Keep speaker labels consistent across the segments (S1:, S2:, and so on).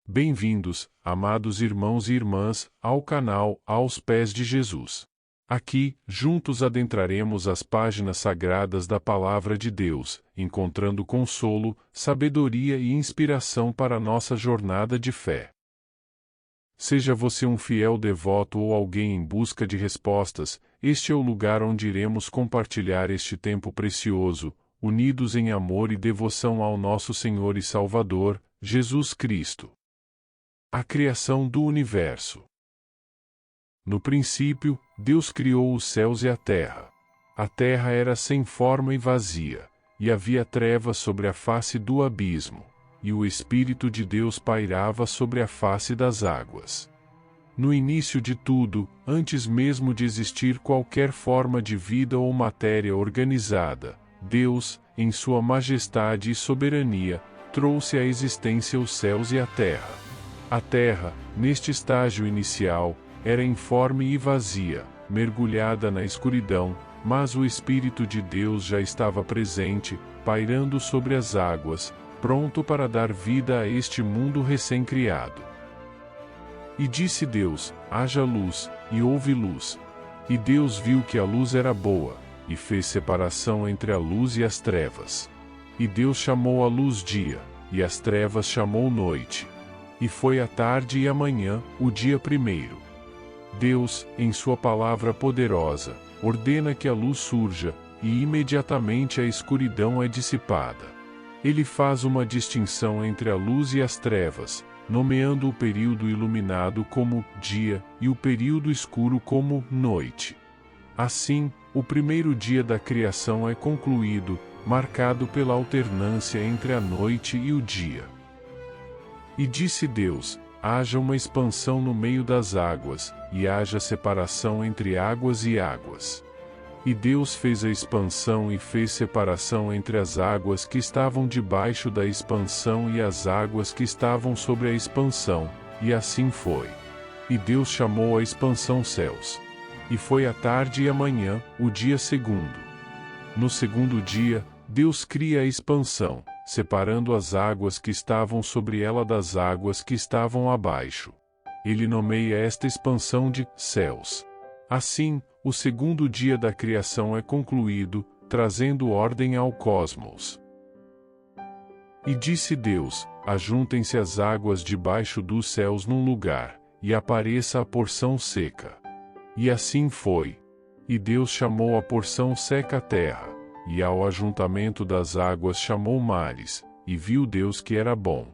S1: Bem-vindos, amados irmãos e irmãs, ao canal Aos Pés de Jesus. Aqui, juntos adentraremos as páginas sagradas da Palavra de Deus, encontrando consolo, sabedoria e inspiração para a nossa jornada de fé. Seja você um fiel devoto ou alguém em busca de respostas, este é o lugar onde iremos compartilhar este tempo precioso, unidos em amor e devoção ao nosso Senhor e Salvador, Jesus Cristo. A criação do universo. No princípio, Deus criou os céus e a terra. A terra era sem forma e vazia, e havia trevas sobre a face do abismo, e o Espírito de Deus pairava sobre a face das águas. No início de tudo, antes mesmo de existir qualquer forma de vida ou matéria organizada, Deus, em sua majestade e soberania, trouxe à existência os céus e a terra. A terra, neste estágio inicial, era informe e vazia, mergulhada na escuridão, mas o Espírito de Deus já estava presente, pairando sobre as águas, pronto para dar vida a este mundo recém-criado. E disse Deus: haja luz, e houve luz. E Deus viu que a luz era boa, e fez separação entre a luz e as trevas. E Deus chamou a luz dia, e as trevas chamou noite. E foi a tarde e a manhã, o dia primeiro. Deus, em sua palavra poderosa, ordena que a luz surja, e imediatamente a escuridão é dissipada. Ele faz uma distinção entre a luz e as trevas, nomeando o período iluminado como dia e o período escuro como noite. Assim, o primeiro dia da criação é concluído, marcado pela alternância entre a noite e o dia. E disse Deus: haja uma expansão no meio das águas, e haja separação entre águas e águas. E Deus fez a expansão e fez separação entre as águas que estavam debaixo da expansão e as águas que estavam sobre a expansão, e assim foi. E Deus chamou a expansão céus. E foi a tarde e a manhã, o dia segundo. No segundo dia, Deus cria a expansão, separando as águas que estavam sobre ela das águas que estavam abaixo. Ele nomeia esta expansão de céus. Assim, o segundo dia da criação é concluído, trazendo ordem ao cosmos. E disse Deus: ajuntem-se as águas debaixo dos céus num lugar, e apareça a porção seca. E assim foi. E Deus chamou a porção seca terra, e ao ajuntamento das águas chamou mares, e viu Deus que era bom.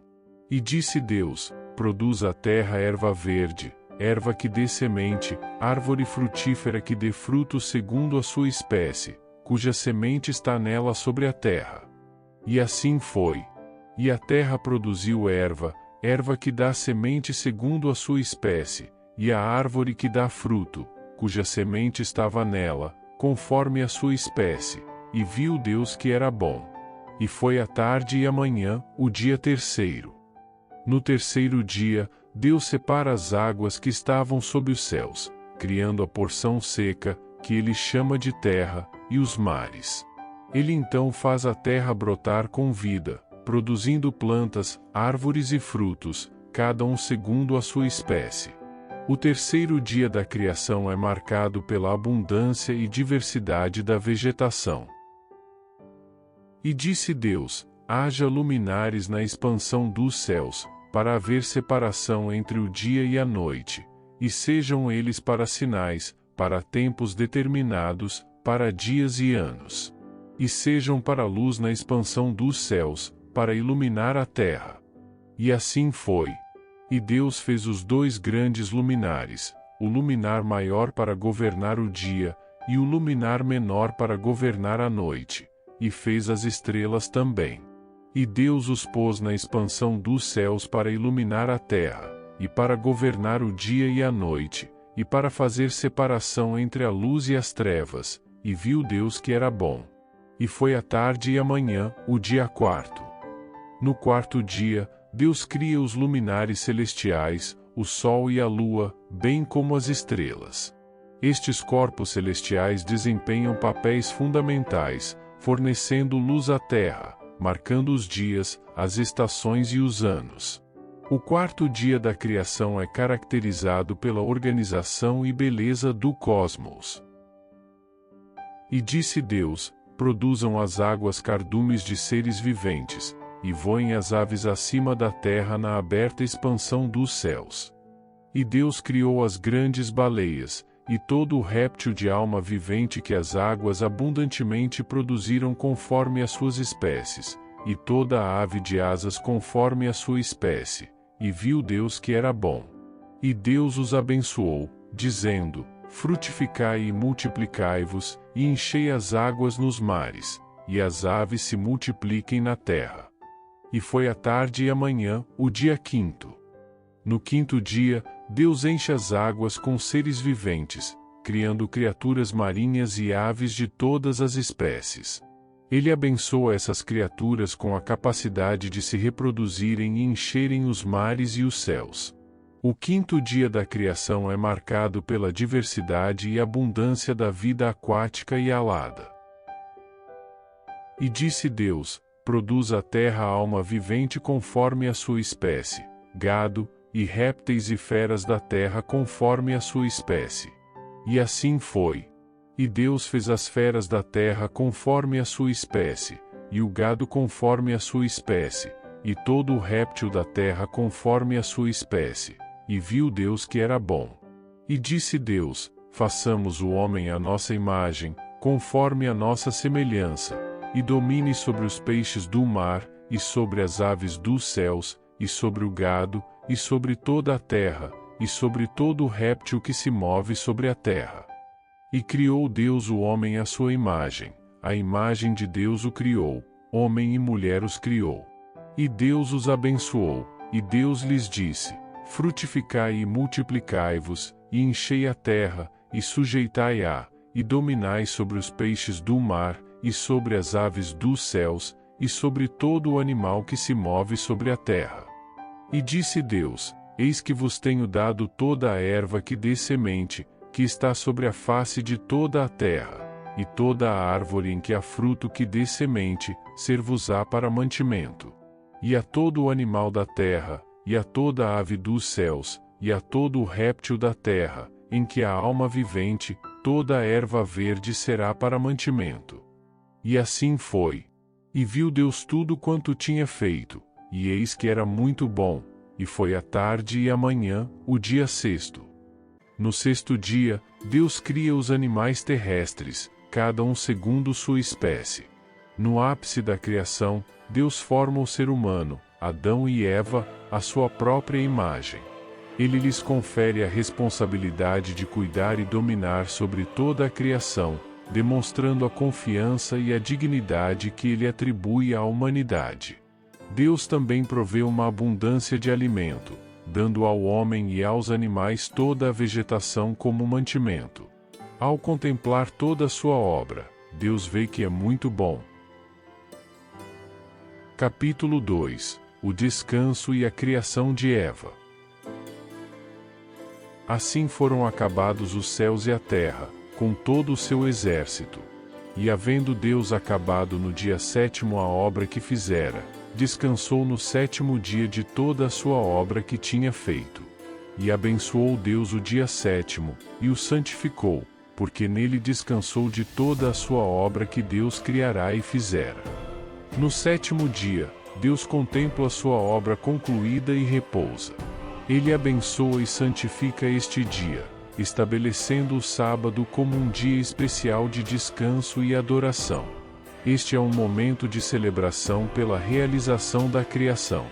S1: E disse Deus: produz a terra erva verde, erva que dê semente, árvore frutífera que dê fruto segundo a sua espécie, cuja semente está nela sobre a terra. E assim foi. E a terra produziu erva, erva que dá semente segundo a sua espécie, e a árvore que dá fruto, cuja semente estava nela, conforme a sua espécie. E viu Deus que era bom. E foi a tarde e a manhã, o dia terceiro. No terceiro dia, Deus separa as águas que estavam sob os céus, criando a porção seca, que ele chama de terra, e os mares. Ele então faz a terra brotar com vida, produzindo plantas, árvores e frutos, cada um segundo a sua espécie. O terceiro dia da criação é marcado pela abundância e diversidade da vegetação. E disse Deus: haja luminares na expansão dos céus, para haver separação entre o dia e a noite, e sejam eles para sinais, para tempos determinados, para dias e anos. E sejam para luz na expansão dos céus, para iluminar a terra. E assim foi. E Deus fez os dois grandes luminares, o luminar maior para governar o dia, e o luminar menor para governar a noite. E fez as estrelas também. E Deus os pôs na expansão dos céus para iluminar a terra, e para governar o dia e a noite, e para fazer separação entre a luz e as trevas, e viu Deus que era bom. E foi a tarde e a manhã, o dia quarto. No quarto dia, Deus cria os luminares celestiais, o sol e a lua, bem como as estrelas. Estes corpos celestiais desempenham papéis fundamentais, fornecendo luz à terra, marcando os dias, as estações e os anos. O quarto dia da criação é caracterizado pela organização e beleza do cosmos. E disse Deus: produzam as águas cardumes de seres viventes, e voem as aves acima da terra na aberta expansão dos céus. E Deus criou as grandes baleias, e todo o réptil de alma vivente que as águas abundantemente produziram conforme as suas espécies, e toda a ave de asas conforme a sua espécie. E viu Deus que era bom. E Deus os abençoou, dizendo: frutificai e multiplicai-vos, e enchei as águas nos mares, e as aves se multipliquem na terra. E foi a tarde e a manhã, o dia quinto. No quinto dia, Deus enche as águas com seres viventes, criando criaturas marinhas e aves de todas as espécies. Ele abençoa essas criaturas com a capacidade de se reproduzirem e encherem os mares e os céus. O quinto dia da criação é marcado pela diversidade e abundância da vida aquática e alada. E disse Deus: produz a terra alma vivente conforme a sua espécie, gado, e répteis e feras da terra conforme a sua espécie. E assim foi. E Deus fez as feras da terra conforme a sua espécie, e o gado conforme a sua espécie, e todo o réptil da terra conforme a sua espécie. E viu Deus que era bom. E disse Deus: façamos o homem à nossa imagem, conforme a nossa semelhança, e domine sobre os peixes do mar, e sobre as aves dos céus, e sobre o gado, e sobre toda a terra, e sobre todo o réptil que se move sobre a terra. E criou Deus o homem à sua imagem, a imagem de Deus o criou, homem e mulher os criou. E Deus os abençoou, e Deus lhes disse: frutificai e multiplicai-vos, e enchei a terra, e sujeitai-a, e dominai sobre os peixes do mar, e sobre as aves dos céus, e sobre todo o animal que se move sobre a terra. E disse Deus: eis que vos tenho dado toda a erva que dê semente, que está sobre a face de toda a terra, e toda a árvore em que há fruto que dê semente, ser-vos-á para mantimento. E a todo o animal da terra, e a toda a ave dos céus, e a todo o réptil da terra, em que há alma vivente, toda a erva verde será para mantimento. E assim foi. E viu Deus tudo quanto tinha feito, e eis que era muito bom, e foi a tarde e a manhã, o dia sexto. No sexto dia, Deus cria os animais terrestres, cada um segundo sua espécie. No ápice da criação, Deus forma o ser humano, Adão e Eva, à sua própria imagem. Ele lhes confere a responsabilidade de cuidar e dominar sobre toda a criação, demonstrando a confiança e a dignidade que ele atribui à humanidade. Deus também provê uma abundância de alimento, dando ao homem e aos animais toda a vegetação como mantimento. Ao contemplar toda a sua obra, Deus vê que é muito bom. Capítulo 2 – O descanso e a criação de Eva. Assim foram acabados os céus e a terra, com todo o seu exército. E havendo Deus acabado no dia sétimo a obra que fizera, descansou no sétimo dia de toda a sua obra que tinha feito. E abençoou Deus o dia sétimo, e o santificou, porque nele descansou de toda a sua obra que Deus criará e fizera. No sétimo dia, Deus contempla a sua obra concluída e repousa. Ele abençoa e santifica este dia, estabelecendo o sábado como um dia especial de descanso e adoração. Este é um momento de celebração pela realização da criação.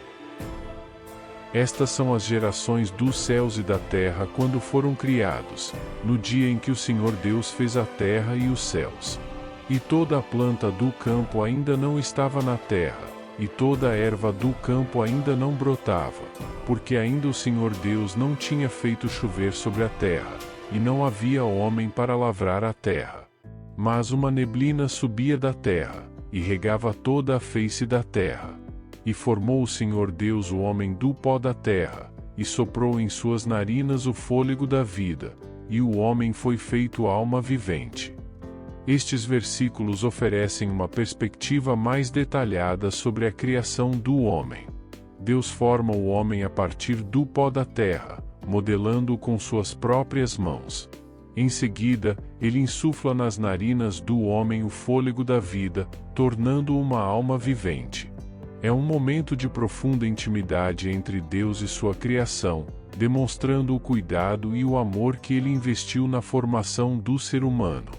S1: Estas são as gerações dos céus e da terra quando foram criados, no dia em que o Senhor Deus fez a terra e os céus. E toda a planta do campo ainda não estava na terra, e toda a erva do campo ainda não brotava, porque ainda o Senhor Deus não tinha feito chover sobre a terra, e não havia homem para lavrar a terra. Mas uma neblina subia da terra, e regava toda a face da terra. E formou o Senhor Deus o homem do pó da terra, e soprou em suas narinas o fôlego da vida, e o homem foi feito alma vivente. Estes versículos oferecem uma perspectiva mais detalhada sobre a criação do homem. Deus forma o homem a partir do pó da terra, modelando-o com suas próprias mãos. Em seguida, ele insufla nas narinas do homem o fôlego da vida, tornando-o uma alma vivente. É um momento de profunda intimidade entre Deus e sua criação, demonstrando o cuidado e o amor que ele investiu na formação do ser humano.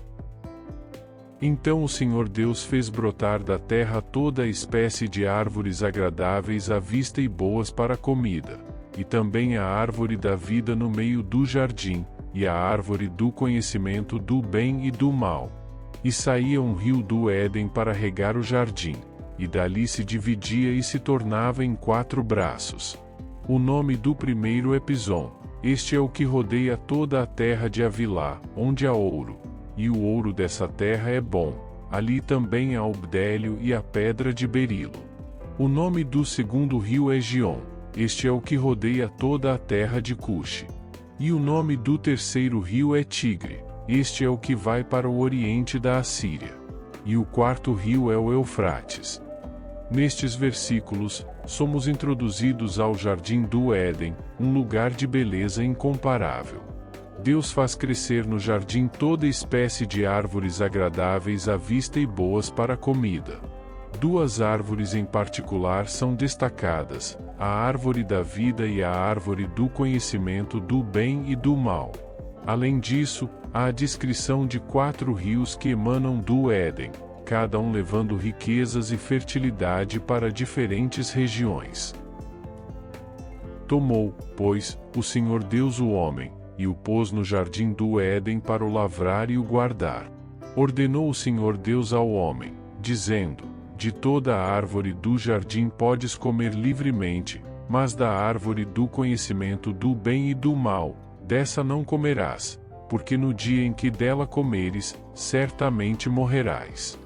S1: Então o Senhor Deus fez brotar da terra toda a espécie de árvores agradáveis à vista e boas para a comida, e também a árvore da vida no meio do jardim, e a árvore do conhecimento do bem e do mal. E saía um rio do Éden para regar o jardim, e dali se dividia e se tornava em 4 braços. O nome do primeiro é Pison. Este é o que rodeia toda a terra de Havilá, onde há ouro. E o ouro dessa terra é bom. Ali também há o bdélio e a pedra de berilo. O nome do segundo rio é Gion. Este é o que rodeia toda a terra de Cuxi. E o nome do terceiro rio é Tigre. Este é o que vai para o oriente da Assíria. E o quarto rio é o Eufrates. Nestes versículos, somos introduzidos ao Jardim do Éden, um lugar de beleza incomparável. Deus faz crescer no jardim toda espécie de árvores agradáveis à vista e boas para a comida. 2 árvores em particular são destacadas, a árvore da vida e a árvore do conhecimento do bem e do mal. Além disso, há a descrição de 4 rios que emanam do Éden, cada um levando riquezas e fertilidade para diferentes regiões. Tomou, pois, o Senhor Deus o homem, e o pôs no jardim do Éden para o lavrar e o guardar. Ordenou o Senhor Deus ao homem, dizendo: de toda a árvore do jardim podes comer livremente, mas da árvore do conhecimento do bem e do mal, dessa não comerás, porque no dia em que dela comeres, certamente morrerás.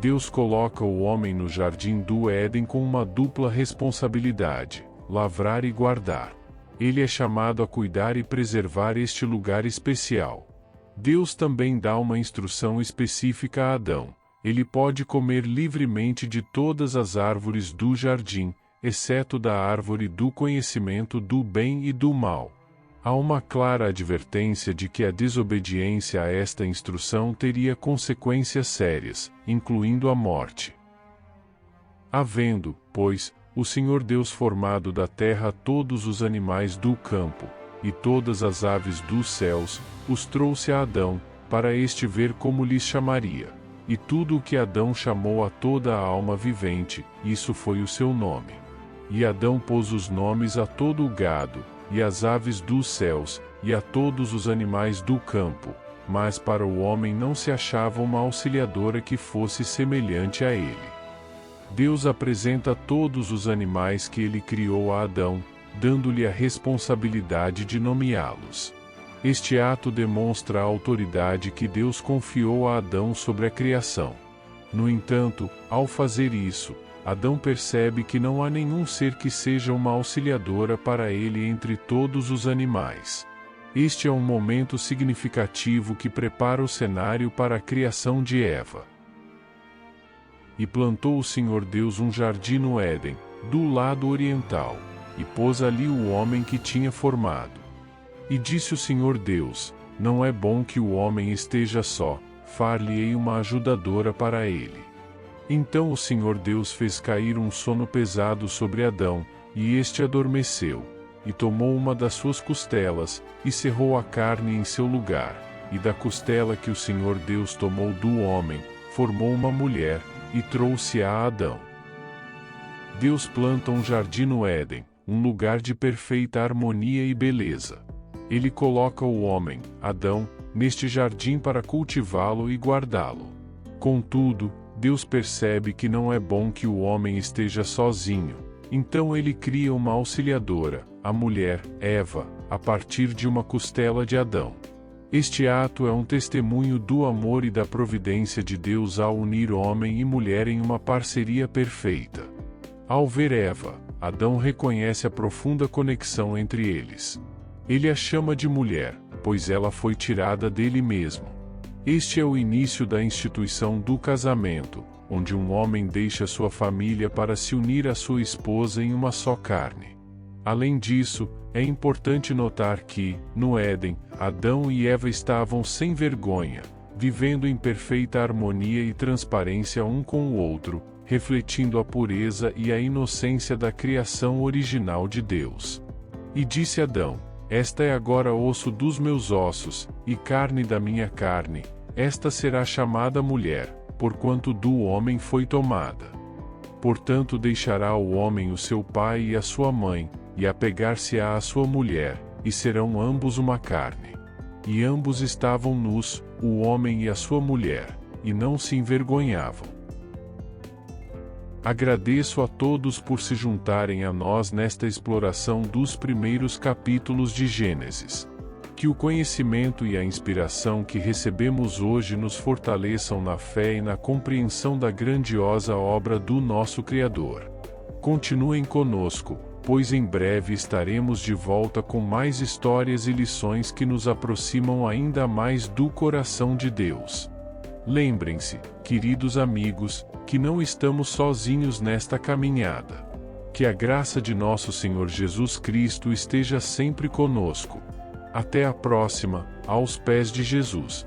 S1: Deus coloca o homem no jardim do Éden com uma dupla responsabilidade: lavrar e guardar. Ele é chamado a cuidar e preservar este lugar especial. Deus também dá uma instrução específica a Adão: ele pode comer livremente de todas as árvores do jardim, exceto da árvore do conhecimento do bem e do mal. Há uma clara advertência de que a desobediência a esta instrução teria consequências sérias, incluindo a morte. Havendo, pois, o Senhor Deus formado da terra todos os animais do campo, e todas as aves dos céus, os trouxe a Adão, para este ver como lhes chamaria. E tudo o que Adão chamou a toda a alma vivente, isso foi o seu nome. E Adão pôs os nomes a todo o gado, e às aves dos céus, e a todos os animais do campo, mas para o homem não se achava uma auxiliadora que fosse semelhante a ele. Deus apresenta todos os animais que ele criou a Adão, dando-lhe a responsabilidade de nomeá-los. Este ato demonstra a autoridade que Deus confiou a Adão sobre a criação. No entanto, ao fazer isso, Adão percebe que não há nenhum ser que seja uma auxiliadora para ele entre todos os animais. Este é um momento significativo que prepara o cenário para a criação de Eva. E plantou o Senhor Deus um jardim no Éden, do lado oriental, e pôs ali o homem que tinha formado. E disse o Senhor Deus: não é bom que o homem esteja só, far-lhe-ei uma ajudadora para ele. Então o Senhor Deus fez cair um sono pesado sobre Adão, e este adormeceu, e tomou uma das suas costelas, e cerrou a carne em seu lugar, e da costela que o Senhor Deus tomou do homem, formou uma mulher, e trouxe-a a Adão. Deus planta um jardim no Éden, um lugar de perfeita harmonia e beleza. Ele coloca o homem, Adão, neste jardim para cultivá-lo e guardá-lo. Contudo, Deus percebe que não é bom que o homem esteja sozinho, então ele cria uma auxiliadora, a mulher, Eva, a partir de uma costela de Adão. Este ato é um testemunho do amor e da providência de Deus ao unir homem e mulher em uma parceria perfeita. Ao ver Eva, Adão reconhece a profunda conexão entre eles. Ele a chama de mulher, pois ela foi tirada dele mesmo. Este é o início da instituição do casamento, onde um homem deixa sua família para se unir à sua esposa em uma só carne. Além disso, é importante notar que, no Éden, Adão e Eva estavam sem vergonha, vivendo em perfeita harmonia e transparência um com o outro, refletindo a pureza e a inocência da criação original de Deus. E disse Adão: Esta é agora osso dos meus ossos, e carne da minha carne, esta será chamada mulher, porquanto do homem foi tomada. Portanto deixará o homem o seu pai e a sua mãe, e apegar-se-á à sua mulher, e serão ambos uma carne. E ambos estavam nus, o homem e a sua mulher, e não se envergonhavam. Agradeço a todos por se juntarem a nós nesta exploração dos primeiros capítulos de Gênesis. Que o conhecimento e a inspiração que recebemos hoje nos fortaleçam na fé e na compreensão da grandiosa obra do nosso Criador. Continuem conosco, pois em breve estaremos de volta com mais histórias e lições que nos aproximam ainda mais do coração de Deus. Lembrem-se, queridos amigos, que não estamos sozinhos nesta caminhada. Que a graça de nosso Senhor Jesus Cristo esteja sempre conosco. Até a próxima, aos pés de Jesus.